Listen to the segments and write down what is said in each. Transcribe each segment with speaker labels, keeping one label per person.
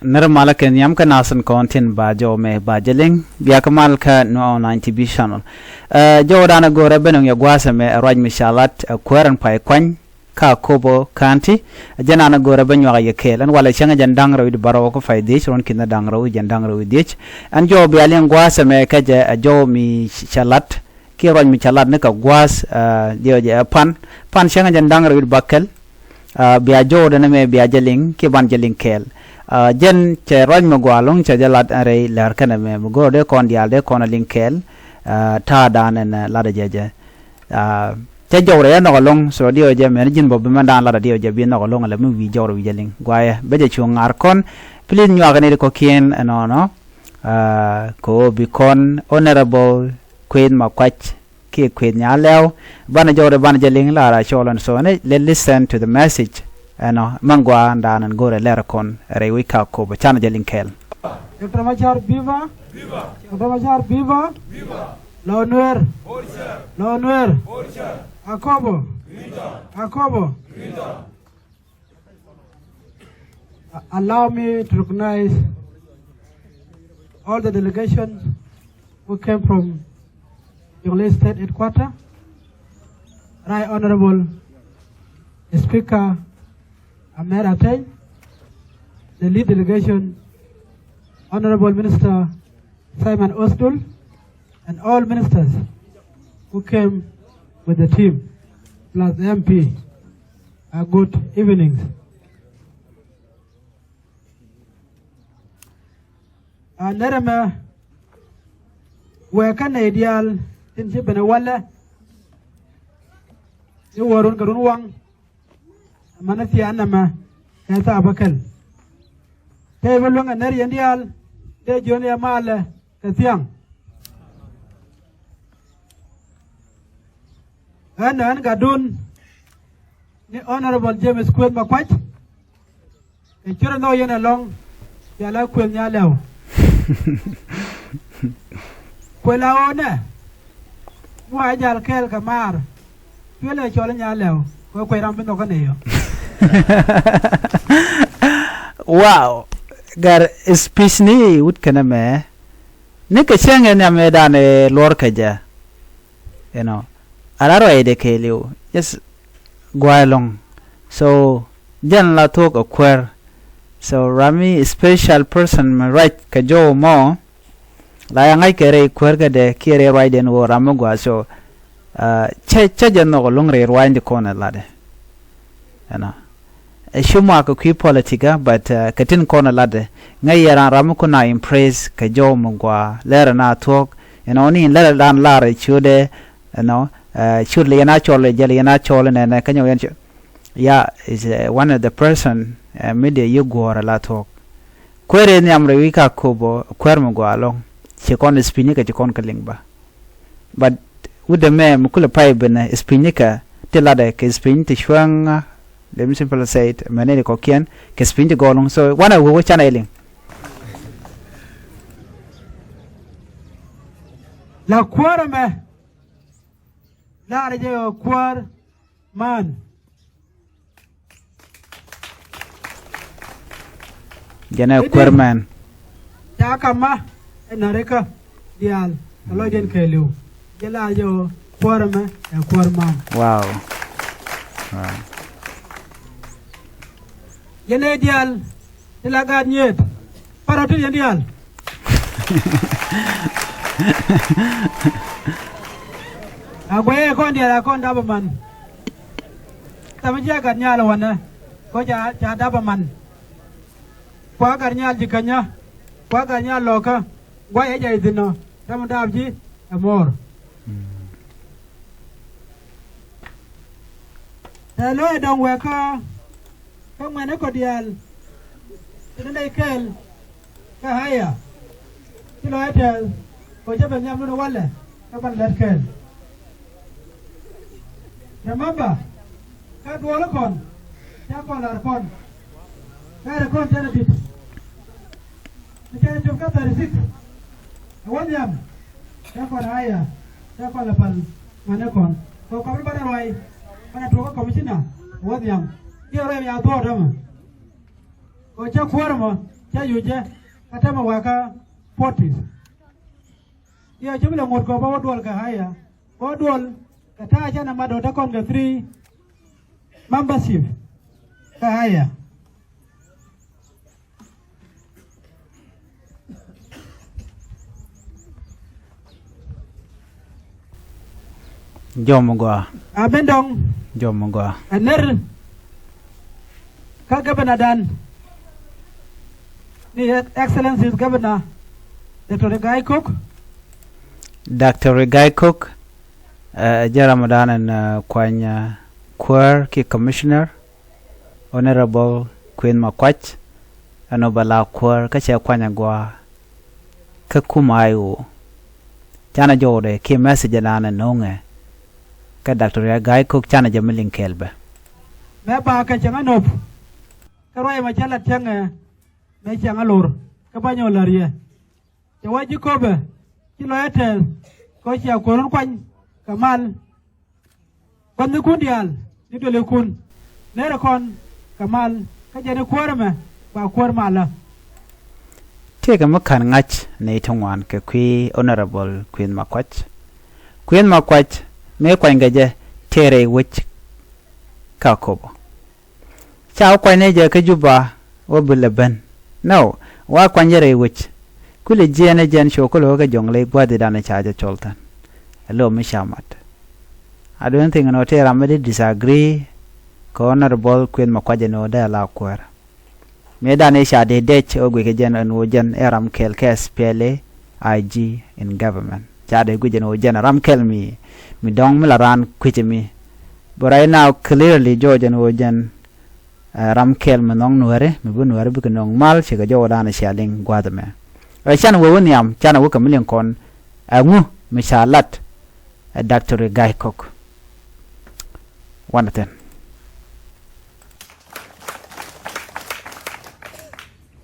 Speaker 1: nirmala ken yam ka nasan kontin ba jo me ba jeling biya kamal ka no 90 bi channel jo dana gore benong ya gwasa me raj mishalat kweran pai kwan ka kobo kanti jana na gore benyo ya kelan wala changa jandang rawi baro ko fay dich ron kinda dang rawi jandang rawi dich an jo biya len gwasa me ka jo mi shalat ki raj mi shalat ne ka gwas dio je pan changa jandang rawi bakkel biya jo dana me biya jeling ki ban jeling kel jen che roj mo gwalong che jalat are lar kana me go de kon dial de kon linkel ta dan en la de je che jore no long so dio je me jin bo be mandan la dio je bi no long la mu wi joro wi jeling gwaye be je chu ngar kon plin nyu agane ko kien no ko bi kon honorable queen makwach ki queen nya lew bana jore bana jeling la ra cholon so ne let listen to the message mangwa ndanan gore lerakon rewi ka ko ba chana jelin kel
Speaker 2: Dr. Machar viva Dr. Machar viva lo Nuer lo Nuer AKobo allow me to recognize all the delegations who came from Jonglei State Headquarters. Right Honorable Speaker Ahmed Atay, the lead delegation, Honorable Minister Simon Osdul, and all ministers who came with the team, plus the MP. Good evenings. Nerema, where can ideal in Jibenawala? You were on Garunwang. Manasi anama kasa abakal te bolong anari indial te joni amala kasiang an gadun ni Honorable James Queen Makwach e chura no yena long yala Queen nyalaw kwela ona wa jal kel kamar pele chola nyalaw ko kweram bino kaneyo
Speaker 1: wow gar speech ni ut kana me ne ka changa na me dane lor kaja araro ede keliu yes gwalong so jan la talk a queer so rami special person me right ka jo mo la ngai kere queer ga de kere right den wo ramu gwa so che jan no long re right ko na la de shuma ko ki politika but katin kona lade ngai yara ramu ko na impress ka jo mungwa lera na talk ni lera dan lare chude chudle yana chole jale yana chole ne kanyo yan ya is one of the person media you go la talk kwere ni amre wika kobo kwer mungwa long chikon spinika chikon kalingba but with the me mukule pipe na spinika tilade ke spinti shwanga. Let me simply say it. Many Kokian can spin the golong. So one of which channeling.
Speaker 2: La quarame. La radio quar man.
Speaker 1: Jana quarman.
Speaker 2: Takama and Nareka Dial. Aloyden Kelu. Jela yo quarame and quarman.
Speaker 1: Wow.
Speaker 2: Yene dial ilaga nyet paratu yene dial agwe kon dia kon dabaman tamja garnya lawana ko ja dabaman kwa garnya jikanya kwa garnya loka gwa eja idino tam dabji amor hello don weka kung mana ko dial tinday kel kahaya kilo etel ko jabe nyam no wala ka ban let kel remember ka duola kon ya kon lar kon ka kon tena bit Kita juga tarik awan jam. Siapa raya? Siapa lepas mana kon? Kau kami pada roy, pada dua komisioner. Awan jam. Dia orang yang tua dah mah. Kau cak kuar mah, cha yuje kata mawaka 40 ya chumila ngot ko ba dual ka haya o dual kata cha na mado ta kon ga 3 membership ka haya
Speaker 1: Jomugwa.
Speaker 2: Abendong.
Speaker 1: Jomugwa.
Speaker 2: Aner. Ka Governor Dan. The Excellencies Governor Dr. Regai Cook.
Speaker 1: Dr. Regai Cook. Ramadan and Kwanya Quer ki Commissioner. Honorable Queen Makwach. Anobala Quer kacha Kwanya Gwa. Kakumayu. Jana Jode ki message na nonge. Ka Dr. Regai Cook chana jamilin kelbe.
Speaker 2: Me ba ka changa nop. Ka roi ma chala changa me changa lor. Ka banyo larie. Te waji kobe. Kilo ete ko chia koron kwan kamal. Kon ni kundial ni dole kun. Nere kon kamal ka jene kwarme ba kwarmala.
Speaker 1: Tega makan ngach ne tongwan ke kwi Honorable Queen Makwach. Queen Makwach me kwangaje tere wich kakobo chao kwanye je ke juba wobuleben no wa kwanjere wich kule jene jen shokolo ga jongle gwade dana chaje choltan hello mishamat I don't think no tera me disagree ko Honorable Queen Makwaje no da la kwara me dane sha de dech ogwe ke jen no jen eram kel kes pele IG in government chade guje no jen ram kel mi dong mi laran kwichimi but right now clearly George and Ojan ramkel manong nuere mi bu nuere bu nong mal chiga jo dana shaling gwadame chan wo niam chan wo kamilin kon angu mi shalat Dr. Regai Cook wanaten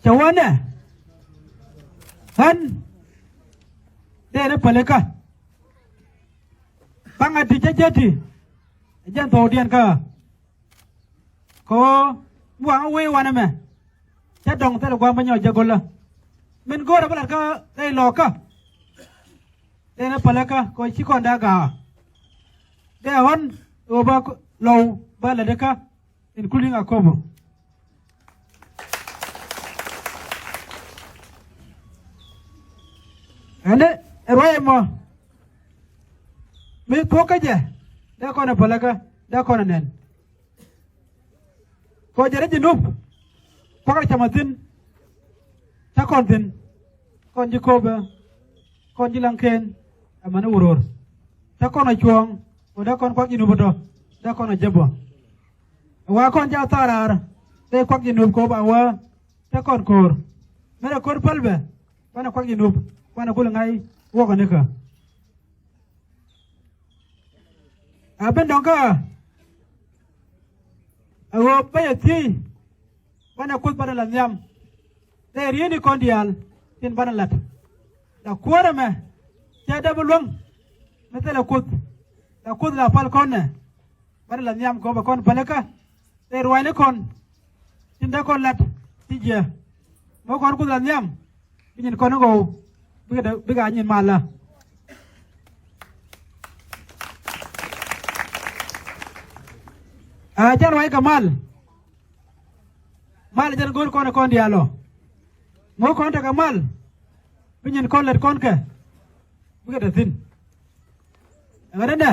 Speaker 2: Chawana han dere paleka banga tijajati jan todian ka ko wa we wana me cha dong ta gwa banyo jagola men gora bala ka dai loka dena palaka ko chikonda ga de hon oba low bala deka including AKobo ane royemo me pokaje da kona palaka da kona nen ko jere jinub pakar chamatin ta kontin kon jikoba kon jilanken amana uror ta kona chuong o da kon kwak jinub do da kona jebo wa kon ja tarar de kwak jinub ko ba wa ta kon kor mera kor palbe bana kwak jinub bana kulangai wo ko neka aben donka awo bayati bana kut bana lanyam de rieni kondial tin bana lat da kuara me ya da bulung metela kut la pal konne bana lanyam ko ba kon palaka de ruwane kon tin da kon lat tije mo kon kut lanyam bin kon go biga nyin mala jan wai kamal mal jan gol kon dialo mo kon ta kamal binyin kon let kon ke buga da tin ngada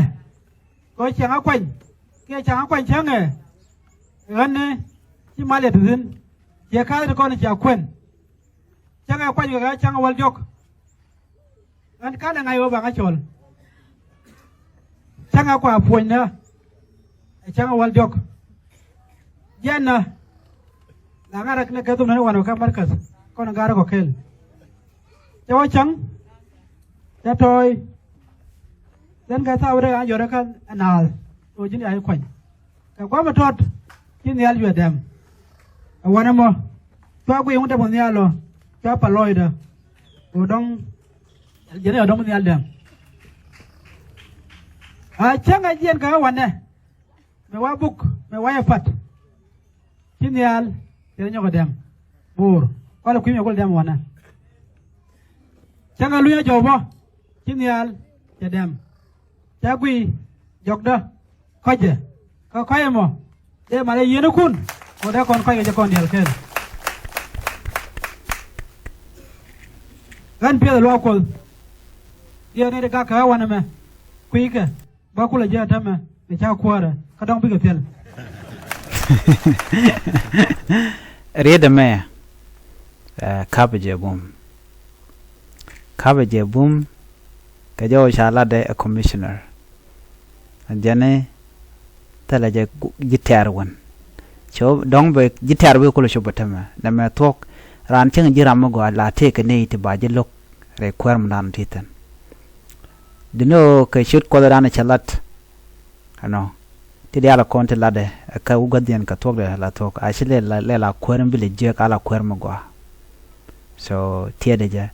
Speaker 2: ko changa kwany ke changa kwany change ngane chi mal let tin ye ka kon cha kwen changa kwany ga changa wal jok an kana ngai wa ba chol changa kwa punya changa wal jok janna la ngara kne ka tumna wano ka markas kono ngara ko kel jawa chang ja toy dan ga sawre ga jore kan anal to jini ay kwany ka kwa matot jini al yedem wana mo to agu yunta mo nyalo to paloida o dong jeni odong nyal dem a changa jien ka wane me wabuk me waya fat kinial tere nyoko dem bur wala kwimi gol dem wana changa luya jobo chinial ya dem chagui jogda koje ko koyemo de male yenu kun o da kon koye je kon del ken gan pia lo kol ye ne de ka wana me kuike ba kula je tama ne cha kwara ka dong bi ga tel
Speaker 1: reda me cabbage boom ka jawo shala de a commissioner jane tala je gitar wan cho dong be gitar be ko lo shobata na me tok ran ching jiram go la te ke nei te ba je lok re kwarm nan titan dino ke shoot ko ran chalat ano ti dia la konte la de ka ugadian ka tok de la tok a shile la kwarm bi le je ka la kwarm go so tie de je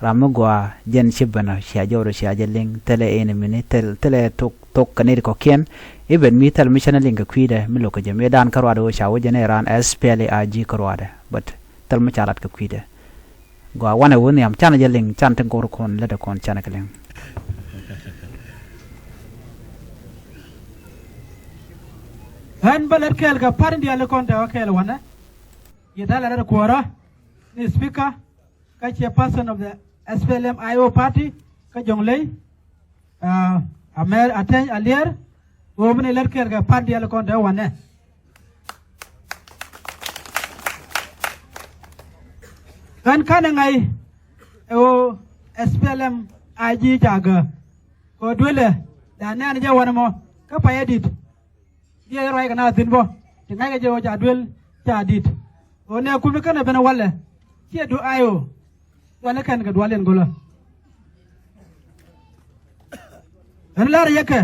Speaker 1: ram go jen shibana sha jawro sha je ling tele ene mini tele tok kanir ko ken even mi tel mission link kwide mi lo ko je me dan karwa do sha wo jene ran SPLA AG karwa de but tel ma chalat ko kwide go wana woni am chana je ling chan tan ko kon le de kon chana kelen
Speaker 2: han balet kel ga parndi ale kon ta kel wana yedala da kwara ni speaker ka chairperson of the SPLM IO party ka jonglei amer ateng alier wo mene let kel ga parndi ale kon ta wana kan kana ngai o SPLM IG jaga ko dole da ne ja wana mo ka pa edit dia roi kana tinbo tinga ga jo ja dwel ja dit o ne ku kana bena wala ti do ayo wala kan ga dwalen gola an lar yake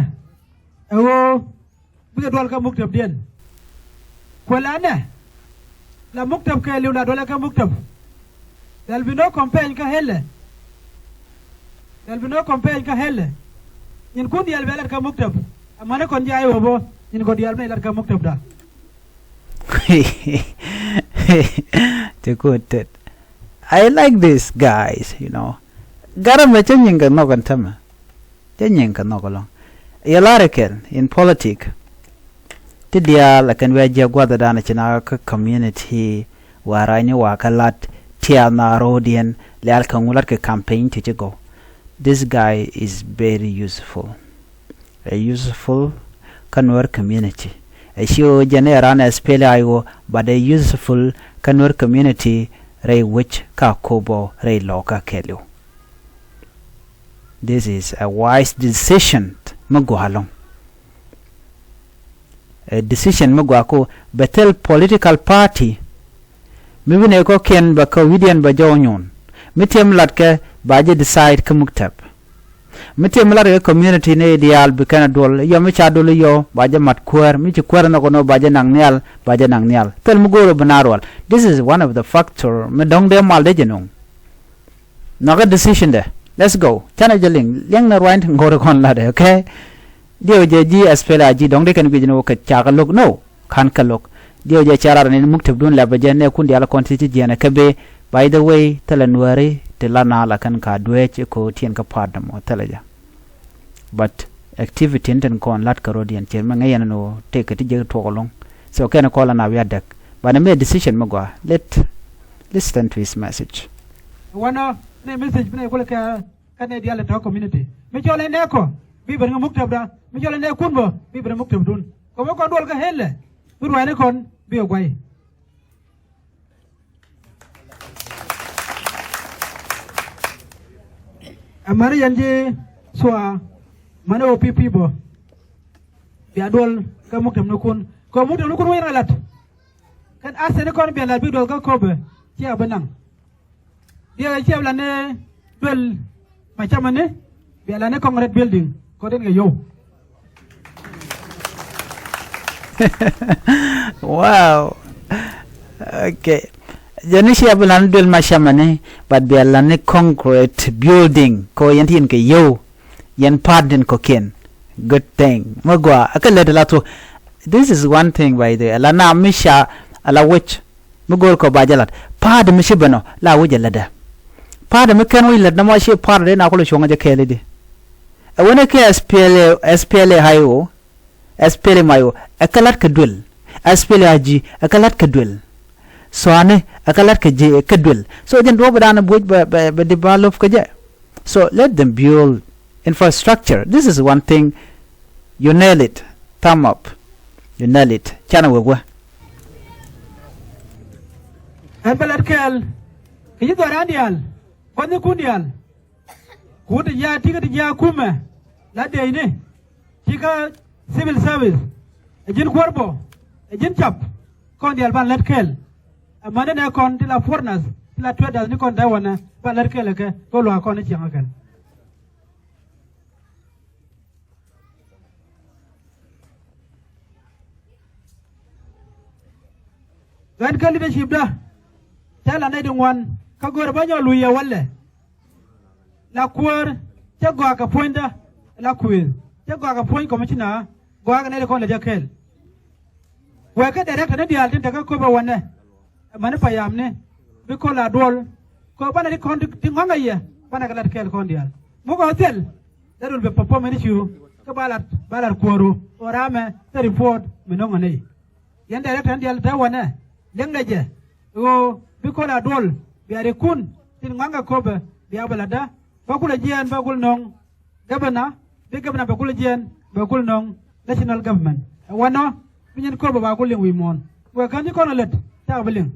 Speaker 2: o bi dwal ka muktab den ko la ne la muktab ka liu la dwal ka muktab dal bino campaign ka helle in kun dial belat ka muktab amane kon jaay wo in ko dial belat ka muktab da
Speaker 1: to good I like this guys garam me changing ka no kan tama changing ka no kolong yalarakel in politics ti dia la kan we je gwada dana china ka community warani wa kalat tia na rodian le al kan ulat ka campaign to go this guy is very useful a useful Nuer community a show genera na spell ayo but a useful Nuer community ray which ka kobo ray loka kelu this is a wise decision magwalong a decision magwako betel political party maybe ne ko ken ba ko widian ba jonyon mitem latke baje decide kamuktab mitem lar community ne ideal be kana dol yo mi cha dol yo baje mat kwar mi ci kwar na ko no baje nang nyal tel mu goro banarwal this is one of the factor me dong de mal de jenong naga decision de let's go chana jeling leng na right ngoro kon la de okay dio je ji aspela ji dong de kan bi jeno ka cha ka lok no kan ka lok dio je charar ne muktab dun la baje ne kun dia la kontiti jena kabe by the way tala nuari tala na la kan ka dwech ko tien ka padam o tala ja but activity ten kon lat ka rodian chen ma ngayen no take ti je to long so ken ko la na wi adak but na me decision magwa listen to his message
Speaker 2: wana ne message bine ko ka ne dia le to community me jole ne ko bi ber muktab da me jole ne kunbo bi ber muktab dun ko ko dol ka hele bi wa ne kon bi gwai amari yanje soa mane opipi bo bi adol ka muktam no kun ko muktam no kun wena lat kan asene kon bi la bi dol ka kobe ci abanang dia ci la ne dol ma chamane bi la ne congress building ko den nga yow
Speaker 1: wow okay Janisi abulan dul mashamane but bialane concrete building ko yantin ke yo yan pardon ko ken good thing magwa akale de lato this is one thing by the alana misha ala which mugol ko bajalat paade mi shibano la wujalada paade mi kan wi ladna ma shi paade na ko lo shonga je kele de wona ke SPLA hayo SPLA mayo akalat ka dul SPLA aji akalat ka dul so ane akalat ka je ka dul so jen do badana buj ba develop ka je so let them build infrastructure. This is one thing. You nail it. Thumb up. You nail it. Chana wegwa.
Speaker 2: Embelat kɛɛl kiji dorandial kwani kundial kude ya tiga ya kume la deine tiga civil service ejin korbo ejin chap kondial ban let kɛɛl amane ne kon tila foreigners tila traders ni kon dawana ban let kɛɛl ke ko lo akon ti angan gan ka leadership da tala na din wan ka gor banyo luya walle la kuor te go ka pointa la kuil te go ka point commissioner go ga ne ko le jakel we ka director ne dial tin ka ko ba wanne man payam ne bi ko la dol ko bana di kon di nganga ye bana ka la kel kon dial mu ko tel darul be popo meni chu ka balat kuoru orame te report mi no ngane yen director dial ta wanne lengaje o bikola dol biare kun tin nganga kobe biya balada bakula jian bakul nong gabana be gabana bakula jian bakul nong national government wano binyen kobe bakul ling wimon we kan ni kono let ta beling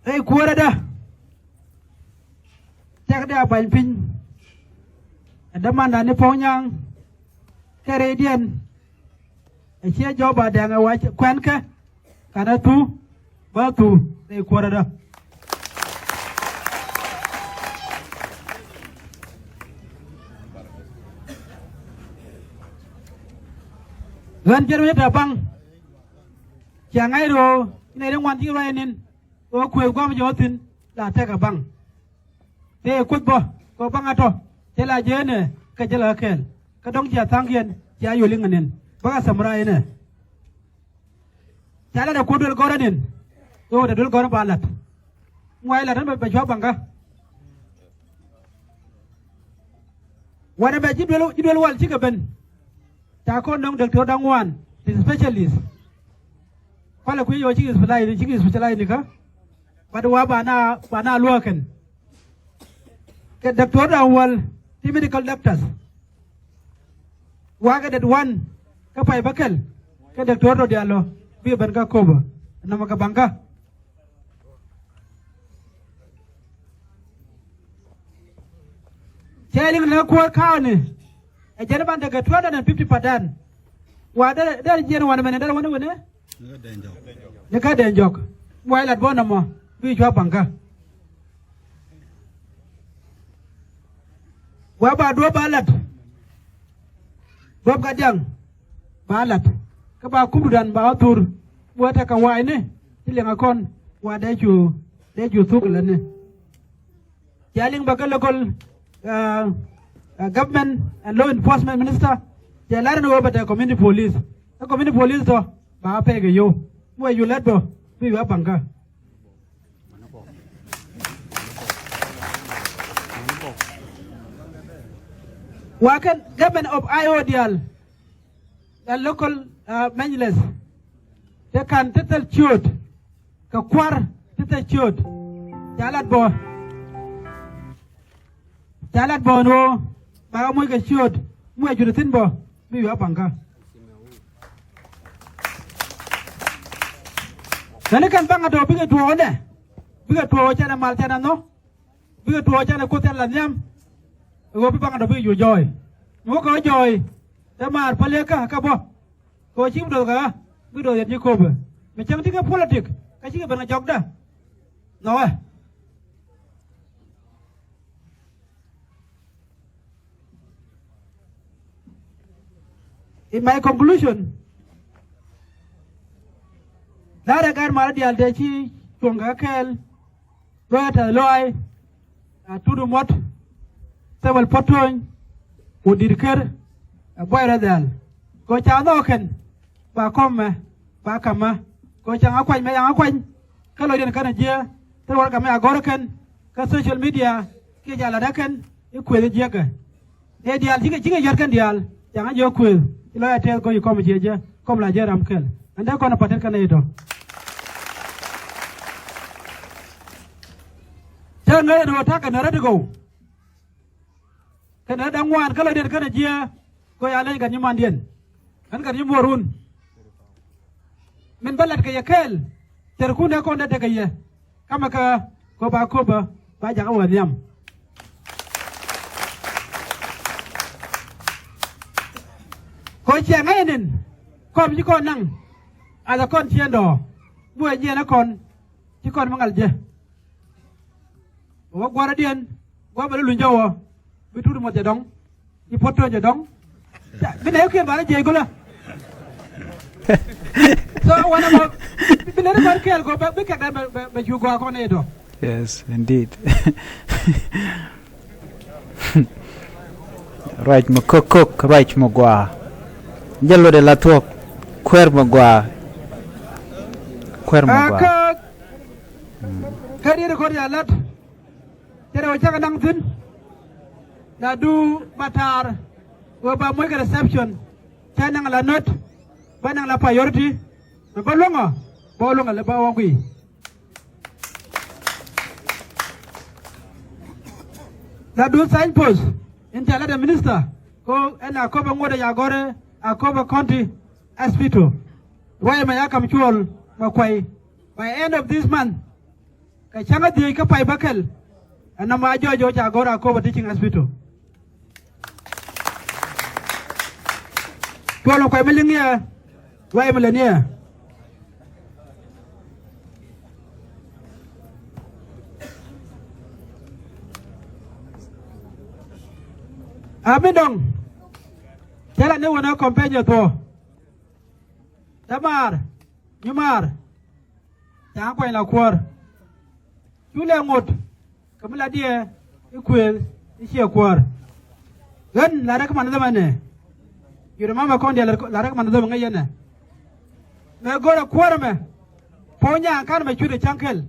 Speaker 2: ei kuara da da bain pin ada mana ni ponyang Canadian chia job ada nga wa kwan ka kana tu ba tu ei kuara da gan jeru ta bang jangai ro ne ren wan ti ra nin o kwe gwam jotin la ta ka bang te kutbo ko bangato tela jene ka jela kel ka dong ja tangien ja yolinganen baga samra ene tala da kodol goranin to da dol goran balat ngwai la tan ba jwa banga wana ba jidwel wal ci ben ta ko dong doctor dangwan the specialist kwala ku yo ci specialist ni ka badwa bana luaken ke doctor awal ti medical doctors waga that one ka pai bakal ke doctor do dialo bi ban ka koba nama ka bangka jeling na ko kaane e jere ban daga 250 padan wa da jere wana men da wana ne ka denjok wai lat bona mo bi jwa bangka wa ba do balat bob gadang balat ka ba kumdudan ba tur wata ka wa ne tilenga kon wa da ju tukla ne jaling ba local government and law enforcement minister jalar no ba da community police to ba pe ga yo mo yu let do bi wa banga wakan government of IODL the local managers they can tettle chud ka kwar tettle chud jalat bo no ba mo ga chud mo jurutin bo bi wa banga dane kan banga do bi ga to ne bi ga to chana mal chana no bi ga to chana ko tan la nyam go bi banga do bi yu joy mo ko joy da mar pale ka bo ko chim do ga bi do yet ko be me chang ti ka politic ka chi ba na jog da no in my conclusion da gar mar dial de chi tunga kel do ta loy tudu mot tebel potoñ udir ker boyra dal ko cha no ken ba komme ba kama ko cha akwan me yang akwan ka lo den kana je te war ka me agor ken ka social media ke jala da ken e kwele je ka e dial jige jar kan dial yang jo kwel lo ya tel ko yi kom je kom la je ram kel anda ko na paten kana ito ta ngai do ta kana radigo kana dan wan kala den kana je ko ya len kan yiman den kan yimorun min balad ka yakel terkunda ko nda daga ye kama ka ko ba jaga wanyam ko che ngainen ko bi ko nang ala kon tiendo bu je na kon ti kon mangal je o gwara dien gwa ba lu njawo bi tudu mo je dong di poto je dong bi ne ko ba je ko la so one of the kɛɛl go be ka be ju go ko ne do.
Speaker 1: Yes, indeed. Right mo cook right mo gɔaa jello de la tok kwer mo gɔaa
Speaker 2: ka di ko ya lat tere o jaga nang tin da du batar wo ba mo reception tanang la note banang la priority bolonga le ba wangui la du signpost intela the minister ko ena ko ba ngoda ya gore AKobo County Hospital why ma yakam chuol makwai by end of this month ka changa di ka pai bakel ana ma jojo ja gore AKobo teaching hospital chuol ko melingia why melania Amidong, tela ne wana compagnie to. Tamar, nyumar, tang ko ina kwar. Yule ngot, kamila die, ikwel, ishi kwar. Gan la rek man zamane. Yure mama kon dia la rek man zamane ngayene. Me gora kwar me. Ponya kan me chude chankel.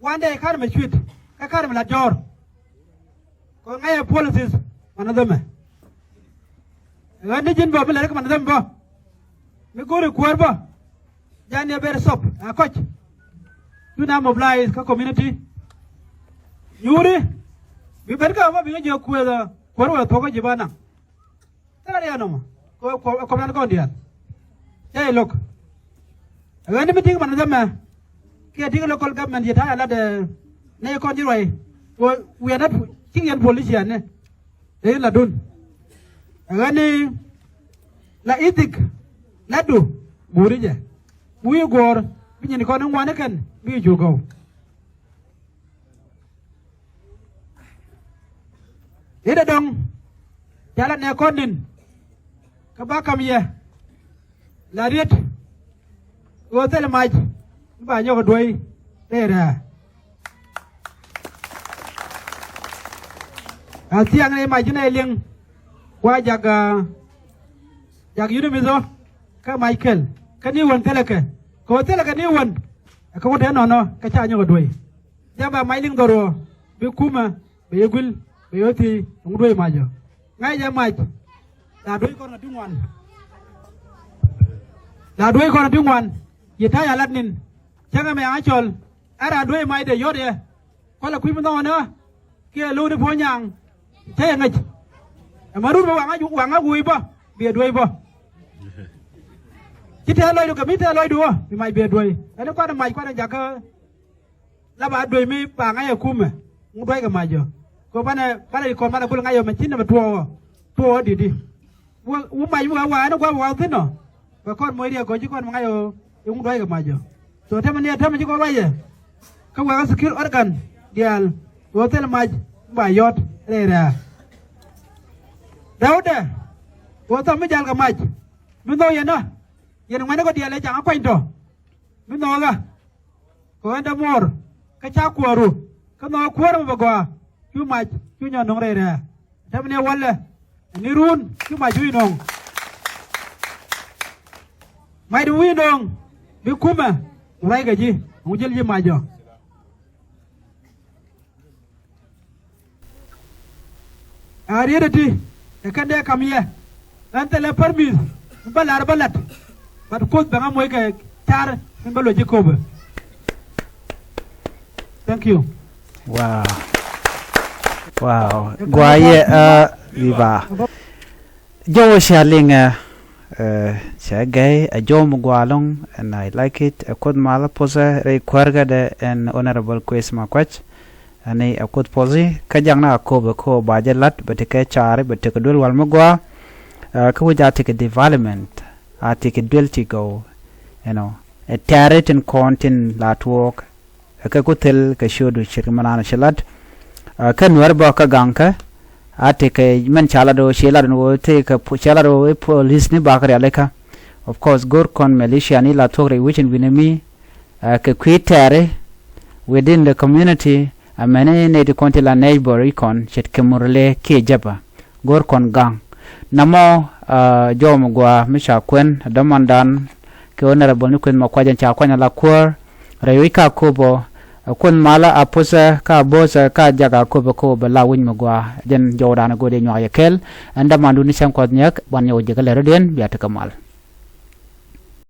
Speaker 2: One day kan me chud, ka kan me la jor. Ko ngaya policies manadama ngani jin bo bela man dam bo mi gore kwar bo jani ber sop a coach do na mobilize ka community yuri bi ber ka bo bi ngi kwela kwar to ko jibana tare ano ko man ko ndian hey look ngani meeting manadama ke dig local government yeta ala de ne ko jiroi we are not king and politician ne la dun agani la itik la du burije buyi gor binyini ko nan wane kan bi jogo ida dong jala ne konin ka ba kam ye la riet wo tel maj ba nyogo doy era Tiang ne majina eling wa jaga yunu mizo ka Michael kani won teleke ko teleke ni won ka wote no ka cha nyogo doy jaba mailing doro be kuma be yegul be yoti ngdoy majo ngai ja maj da doy ko na dingwan yita ya latnin changa me achol ara doy mai de yode ko la kuimo no na ke lu de ponyang thế ngay mà rút vào quảng vui bo bìa đuôi bo chỉ thế lôi được cả mít thế lôi đùa thì mày bìa đuôi nó qua mày qua giặc là bà đuôi mi bà ngay ở cung mà muốn đuôi cả mày giờ có bà này còn bà này cũng ngay ở mình chín là mà tua đi uống mày uống quá nó qua thế nào và con mới đi có chứ con ngay ở uống đuôi cả mày giờ rồi thế mà chứ có đuôi gì không qua cái skill organ đial rồi thế là mày bà yot Era. Dauda. Wata mi jal ka maj. Mi no yena. Yena ngane ko diale jang ko into. Mi no ga. Ko anda mor. Ka cha kuaru. Ka no kuaru ba gwa. chú mày chú nhỏ nông đây nè thế bên wall le ni run chú mày chú nông mày đu nông bị cúm à lấy cái gì không chơi gì mày giờ reality kan dia kami ya nanti le permis balar balat bad kod banga moy ka tar mbalo jikobe thank you
Speaker 1: wow wow gwaye viva jo shaling gay a jom gwalong and I like it a kod mala posa re kwarga de an honorable quest makwach ani a kod posi kajang na AKobo ko bajalat betike chare betike dul wal magwa ko wajati ke development atike dul ti go you know a terrain and content lat work ka kutel ka shodu shirmana shalat kan warba ka ganka atike men chala do shela no te ka chala do police ni bakari aleka of course gorkon militia ni la togre which in binemi ka kwitare within the community amene ne de konti la neighbor ikon chet kemurle ke jaba gorkon gang namo jom gwa misha kwen damandan ke honorable ni kwen makwajan cha kwanya la kwar rewika AKobo kun mala apusa ka bosa ka jaga AKobo ko bala win magwa den jawdana gode nyaa kel anda mandu ni sam ko nyak ban yow jegal reden biata kamal